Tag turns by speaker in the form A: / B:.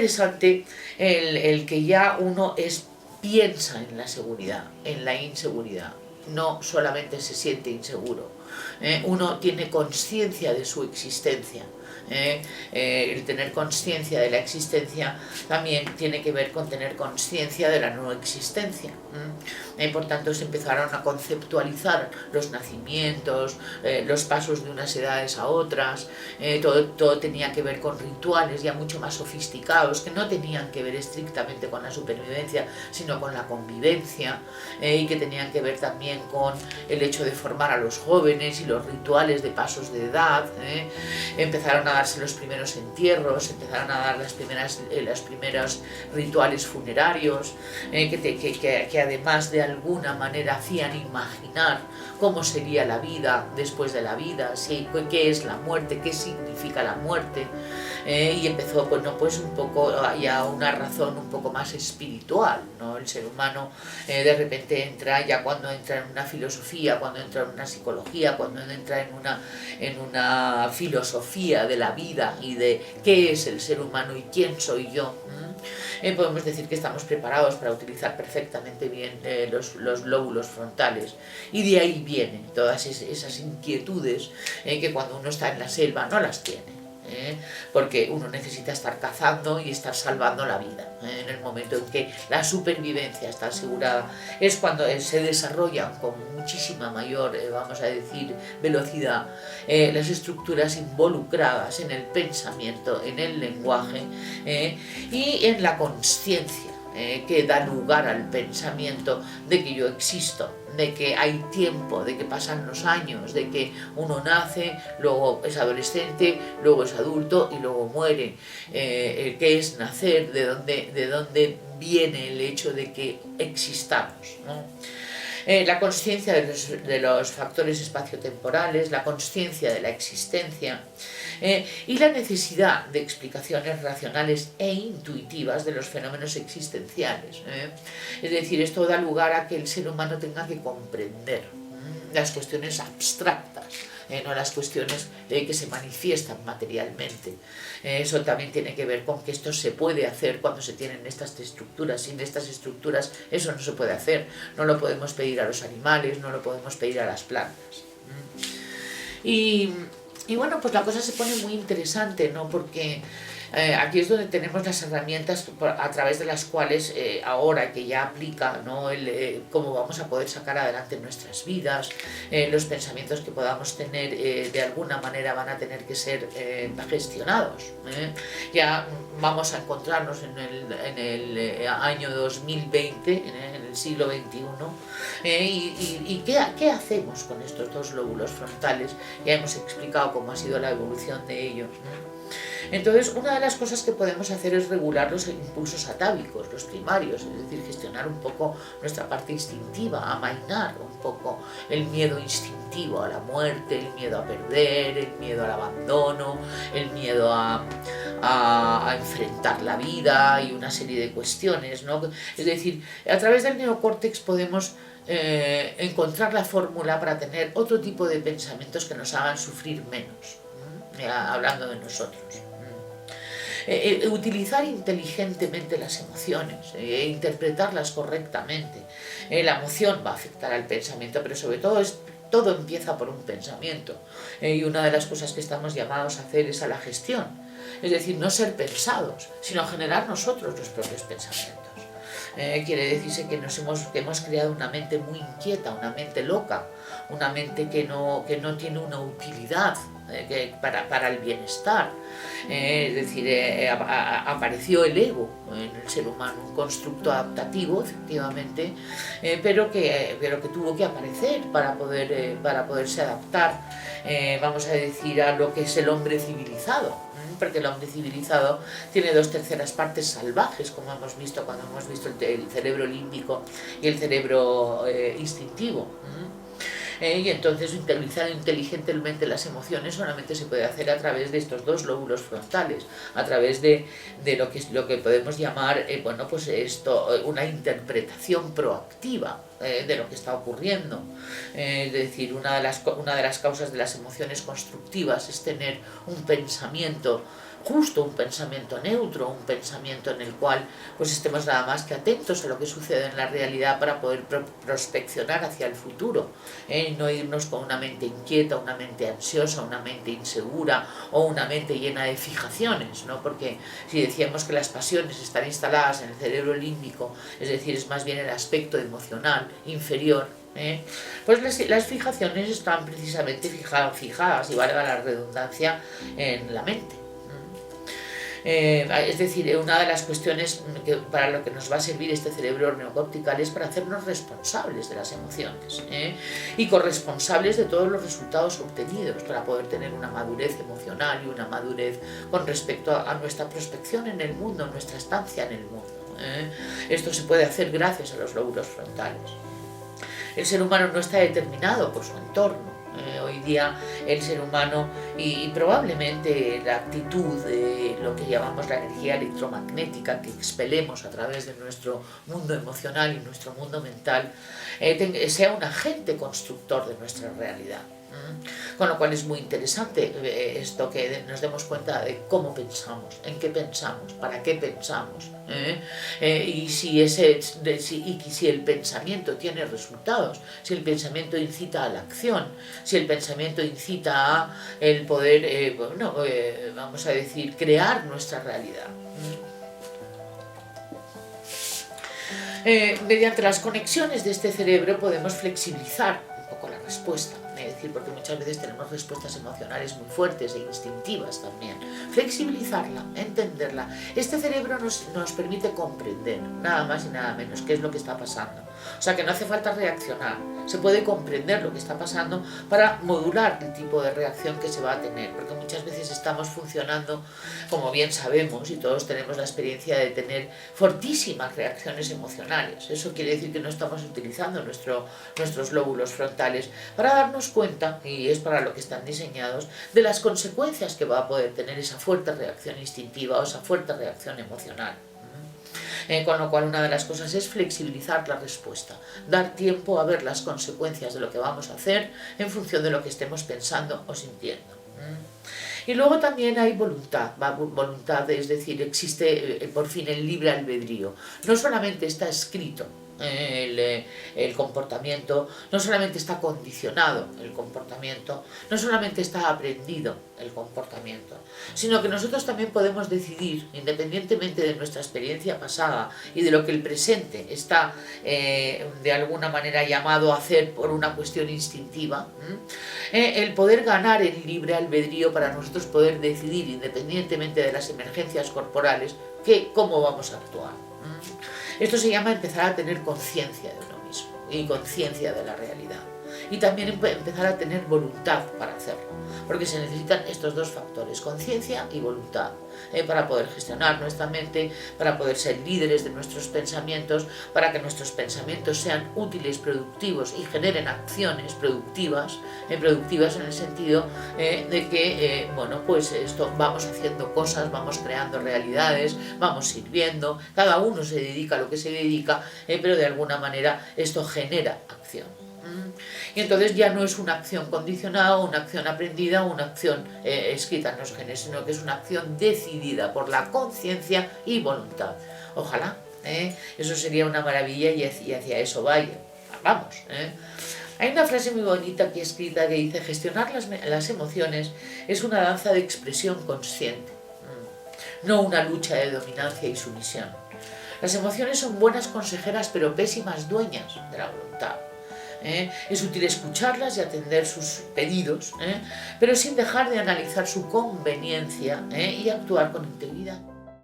A: interesante el que ya uno piensa en la seguridad, en la inseguridad, no solamente se siente inseguro, uno tiene conciencia de su existencia. El tener conciencia de la existencia también tiene que ver con tener conciencia de la no existencia. Por tanto, se empezaron a conceptualizar los nacimientos, los pasos de unas edades a otras, todo tenía que ver con rituales ya mucho más sofisticados, que no tenían que ver estrictamente con la supervivencia, sino con la convivencia, y que tenían que ver también con el hecho de formar a los jóvenes y los rituales de pasos de edad. Empezaron a darse los primeros entierros, empezaron a dar los primeros rituales funerarios, que además de alguna manera hacían imaginar cómo sería la vida después de la vida, qué es la muerte, qué significa la muerte, y empezó pues un poco ya una razón un poco más espiritual, ¿no? El ser humano de repente entra, ya cuando entra en una filosofía, cuando entra en una psicología, cuando entra en una filosofía de la vida y de qué es el ser humano y quién soy yo, podemos decir que estamos preparados para utilizar perfectamente bien los lóbulos frontales, y de ahí vienen todas esas inquietudes que cuando uno está en la selva no las tiene. Porque uno necesita estar cazando y estar salvando la vida. En el momento en que la supervivencia está asegurada es cuando se desarrollan con muchísima mayor, vamos a decir, velocidad las estructuras involucradas en el pensamiento, en el lenguaje y en la consciencia que da lugar al pensamiento de que yo existo, de que hay tiempo, de que pasan los años, de que uno nace, luego es adolescente, luego es adulto y luego muere. ¿Qué es nacer? ¿De dónde viene el hecho de que existamos, ¿no? La consciencia de los factores espaciotemporales, la consciencia de la existencia y la necesidad de explicaciones racionales e intuitivas de los fenómenos existenciales. Es decir, esto da lugar a que el ser humano tenga que comprender las cuestiones abstractas, no las cuestiones que se manifiestan materialmente. Eso también tiene que ver con que esto se puede hacer cuando se tienen estas estructuras. Sin estas estructuras eso no se puede hacer. No lo podemos pedir a los animales, no lo podemos pedir a las plantas. Y bueno, pues la cosa se pone muy interesante, ¿no? Porque aquí es donde tenemos las herramientas a través de las cuales ahora que ya aplica, ¿no? Cómo vamos a poder sacar adelante nuestras vidas, los pensamientos que podamos tener de alguna manera van a tener que ser gestionados. Ya vamos a encontrarnos en el año 2020, en el siglo XXI, y ¿qué hacemos con estos dos lóbulos frontales? Ya hemos explicado cómo ha sido la evolución de ellos, ¿no? Entonces, una de las cosas que podemos hacer es regular los impulsos atávicos, los primarios, es decir, gestionar un poco nuestra parte instintiva, amainar un poco el miedo instintivo a la muerte, el miedo a perder, el miedo al abandono, el miedo a enfrentar la vida y una serie de cuestiones, ¿no? Es decir, a través del neocórtex podemos encontrar la fórmula para tener otro tipo de pensamientos que nos hagan sufrir menos, hablando de nosotros. Utilizar inteligentemente las emociones, interpretarlas correctamente. La emoción va a afectar al pensamiento, pero sobre todo todo empieza por un pensamiento. Y una de las cosas que estamos llamados a hacer es a la gestión. Es decir, no ser pensados, sino generar nosotros los propios pensamientos. Quiere decirse que hemos creado una mente muy inquieta, una mente loca, una mente que no tiene una utilidad para el bienestar. Es decir, apareció el ego en el ser humano, un constructo adaptativo, efectivamente, pero que tuvo que aparecer para poderse adaptar, vamos a decir, a lo que es el hombre civilizado. Porque el hombre civilizado tiene 2/3 partes salvajes, como hemos visto cuando hemos visto el cerebro límbico y el cerebro instintivo. Y entonces utilizar inteligentemente las emociones solamente se puede hacer a través de estos dos lóbulos frontales, a través de lo que podemos llamar bueno, pues una interpretación proactiva de lo que está ocurriendo. Es decir, una de las causas de las emociones constructivas es tener un pensamiento justo, un pensamiento neutro, un pensamiento en el cual pues estemos nada más que atentos a lo que sucede en la realidad para poder prospeccionar hacia el futuro, no irnos con una mente inquieta, una mente ansiosa, una mente insegura o una mente llena de fijaciones, ¿no? Porque si decíamos que las pasiones están instaladas en el cerebro límbico, es decir, es más bien el aspecto emocional inferior, pues las fijaciones están precisamente fijadas, y valga la redundancia, en la mente. Es decir, una de las cuestiones para lo que nos va a servir este cerebro neocortical es para hacernos responsables de las emociones, y corresponsables de todos los resultados obtenidos, para poder tener una madurez emocional y una madurez con respecto a nuestra prospección en el mundo, nuestra estancia en el mundo. Esto se puede hacer gracias a los lóbulos frontales. El ser humano no está determinado por su entorno. Hoy día el ser humano y probablemente la actitud de lo que llamamos la energía electromagnética que expelemos a través de nuestro mundo emocional y nuestro mundo mental sea un agente constructor de nuestra realidad. Con lo cual es muy interesante esto, que nos demos cuenta de cómo pensamos, en qué pensamos, para qué pensamos, y si el pensamiento tiene resultados, si el pensamiento incita a la acción, si el pensamiento incita a el poder, vamos a decir, crear nuestra realidad. Mediante las conexiones de este cerebro podemos flexibilizar un poco la respuesta. Es decir, porque muchas veces tenemos respuestas emocionales muy fuertes e instintivas también. Flexibilizarla, entenderla. Este cerebro nos permite comprender, nada más y nada menos, qué es lo que está pasando. O sea, que no hace falta reaccionar. Se puede comprender lo que está pasando para modular el tipo de reacción que se va a tener. Porque muchas veces estamos funcionando, como bien sabemos, y todos tenemos la experiencia de tener fortísimas reacciones emocionales. Eso quiere decir que no estamos utilizando nuestros lóbulos frontales para darnos cuenta, y es para lo que están diseñados, de las consecuencias que va a poder tener esa fuerte reacción instintiva o esa fuerte reacción emocional. Con lo cual una de las cosas es flexibilizar la respuesta, dar tiempo a ver las consecuencias de lo que vamos a hacer en función de lo que estemos pensando o sintiendo. Y luego también hay voluntad, es decir, existe por fin el libre albedrío. No solamente está escrito el comportamiento, no solamente está condicionado el comportamiento, no solamente está aprendido el comportamiento, sino que nosotros también podemos decidir, independientemente de nuestra experiencia pasada y de lo que el presente está de alguna manera llamado a hacer por una cuestión instintiva, el poder ganar el libre albedrío para nosotros poder decidir, independientemente de las emergencias corporales, cómo vamos a actuar. Esto se llama empezar a tener conciencia de uno mismo y conciencia de la realidad. Y también empezar a tener voluntad para hacerlo, porque se necesitan estos dos factores, conciencia y voluntad, para poder gestionar nuestra mente, para poder ser líderes de nuestros pensamientos, para que nuestros pensamientos sean útiles, productivos y generen acciones productivas en el sentido de que, pues esto, vamos haciendo cosas, vamos creando realidades, vamos sirviendo, cada uno se dedica a lo que se dedica, pero de alguna manera esto genera acción. Y entonces ya no es una acción condicionada o una acción aprendida o una acción escrita en los genes, sino que es una acción decidida por la conciencia y voluntad. Ojalá, eso sería una maravilla y hacia eso vaya. Vamos. Hay una frase muy bonita aquí escrita que dice: gestionar las emociones es una danza de expresión consciente, no una lucha de dominancia y sumisión. Las emociones son buenas consejeras pero pésimas dueñas de la voluntad. Es útil escucharlas y atender sus pedidos, pero sin dejar de analizar su conveniencia y actuar con integridad.